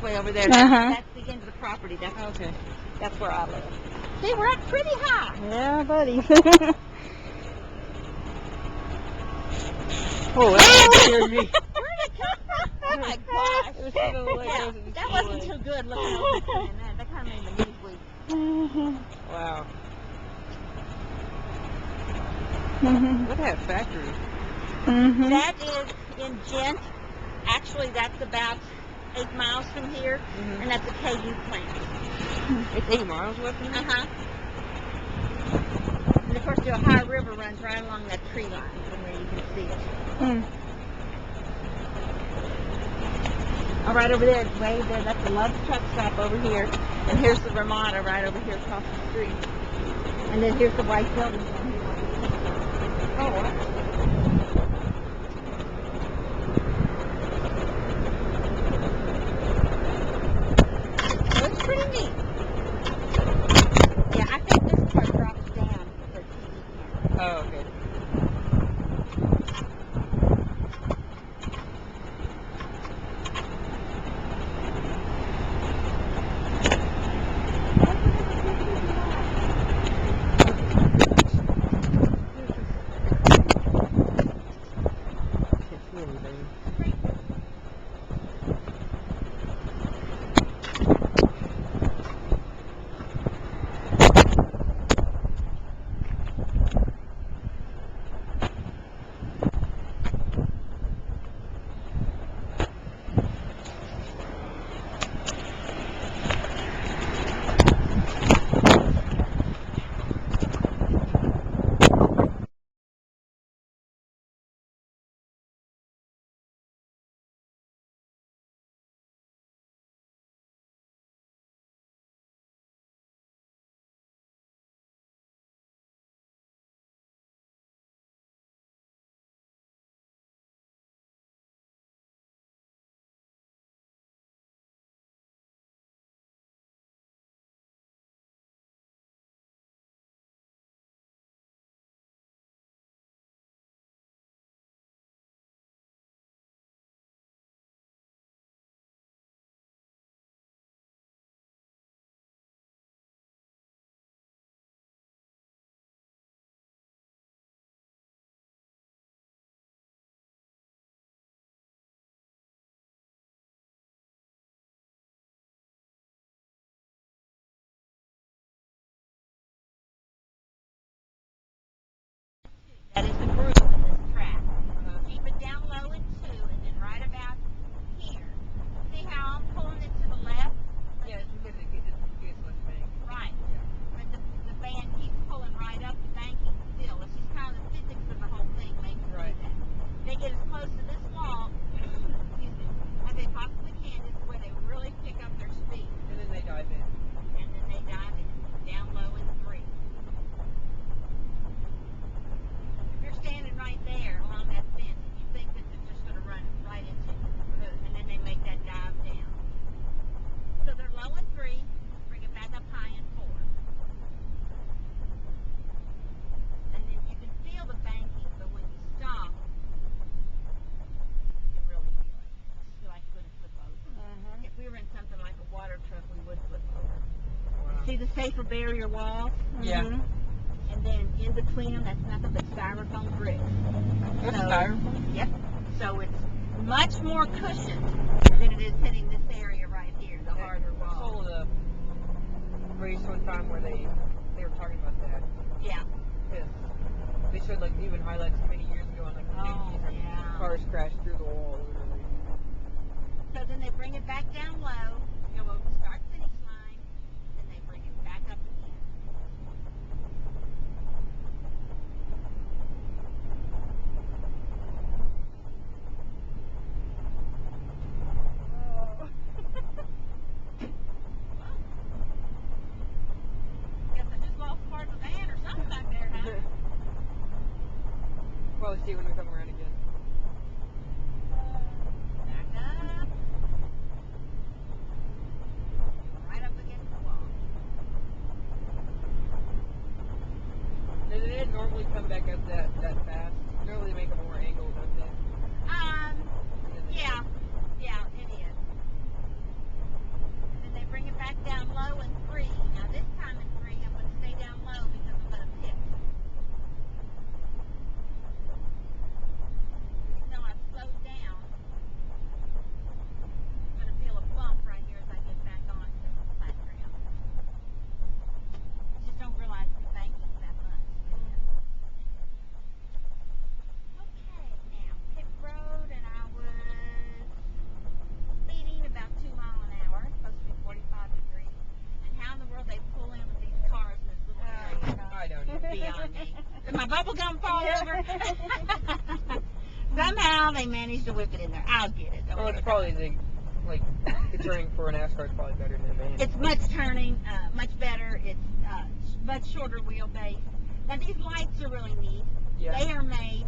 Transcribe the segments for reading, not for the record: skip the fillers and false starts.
way over there. Uh-huh. That's the end of the property. Okay. That's where I live. See, we're up pretty high. Yeah, buddy. Oh, that scared me. Where'd it come from? Oh my gosh. It was kind of like Yeah, it was that wasn't too good looking over the thing. That kind of made my knees weak. Wow. Mhm. Look at that factory. Mhm. That is in Gent. Actually, that's about 8 miles from here, Mhm. and that's a KU plant. It's 8 miles away from here? Uh-huh. And of course, the Ohio River runs right along that tree line from where you can see it. Mm. Oh, right over there, way there, that's the Love's truck stop over here. And here's the Ramada right over here across the street. And then here's the white building down here. Oh, wow. So it's pretty neat. Yeah, I think this part drops down for TV camera. Oh, okay. Can't see anything. That is the groove in this track. Keep it down low in 2, and then right about here. See how I'm pulling it to the left? Yeah, it's because it gets less bank. Right. Yeah. But the band keeps pulling right up the banking still. It's just kind of the physics of the whole thing makes it Right. do that. They get as close to this wall, excuse me, as they possibly can. This is where they really pick up their speed. And then they dive in. And then they dive in down low in 3. If you're standing right there along that fence, you think that they're just going to run right into you. And then they make that dive down. So they're low in 3, bring it back up high in 4. And then you can feel the banking, but when you stop, you can really feel it. You feel like you're going to flip over. If we were in something like a water truck, we would flip over. Wow. See the safer barrier walls? Yeah. Mhm. And then in between them, that's nothing but styrofoam bricks. That's So- styrofoam? Yep. So it's much more cushioned than it is hitting this area right here, the harder I wall. saw the race one time where they were talking about that. Yeah. Because they showed like even highlights many years ago on like the Oh, news and yeah. cars crashed through the wall literally. So then they bring it back down low, go over the start finish line, then they bring it back up again. Guess I just lost part of the van or something back there, huh? Probably see when we come around again. Back up. Right up against the wall. They didn't normally come back up that fast. Normally they make a more angle, don't they? Yeah, it is. Did my bubble gum fall over? Somehow they managed to whip it in there. I'll get it. Don't Well, worry it's about probably it. the turning for an NASCAR is probably better than a van. It's much turning, much better. It's much shorter wheelbase. Now these lights are really neat. Yeah. They are made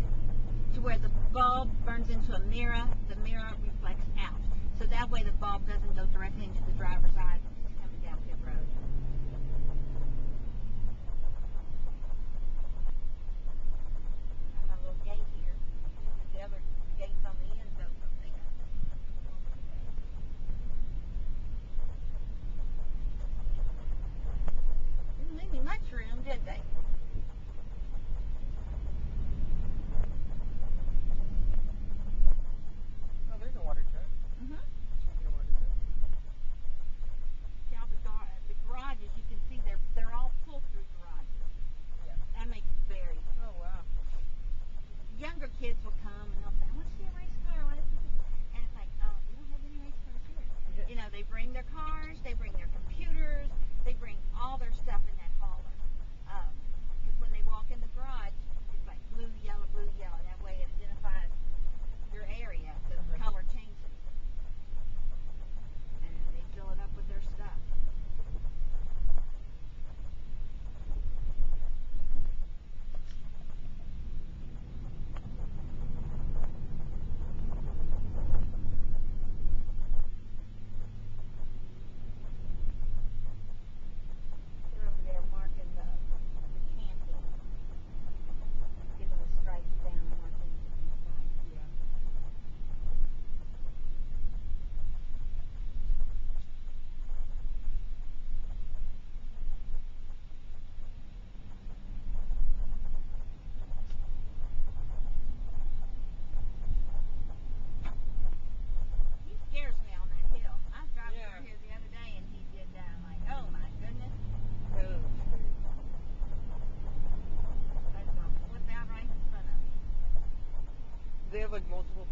to where the bulb burns into a mirror. The mirror reflects out. So that way the bulb doesn't go directly into the driver's eye coming down pit road. I have a little gate here. The other gate's on the end, so they got didn't leave me much room, did they? Oh, there's a water truck. Mm-hmm. Speaking of water truck. Yeah, the garages, you can see they're all pull-through garages. Yeah. That makes it very. Oh, wow. Younger kids will come and they'll say, I want to see a race car. I want to see this. And it's like, oh, we don't have any race cars here. You know, they bring their cars, they bring their computers, they bring all their stuff in that hauler. Because when they walk in the garage, it's like blue, yellow, blue, yellow. That way it identifies your area. The color changes. And they fill it up with their stuff. They're over there marking the camping. Giving the stripes down and marking the stripes. Yeah. He scares me on that hill. I was driving Yeah. through here the other day and he did that. I'm like, oh my goodness. Oh, That's going to flip out right in front of me. they have like multiple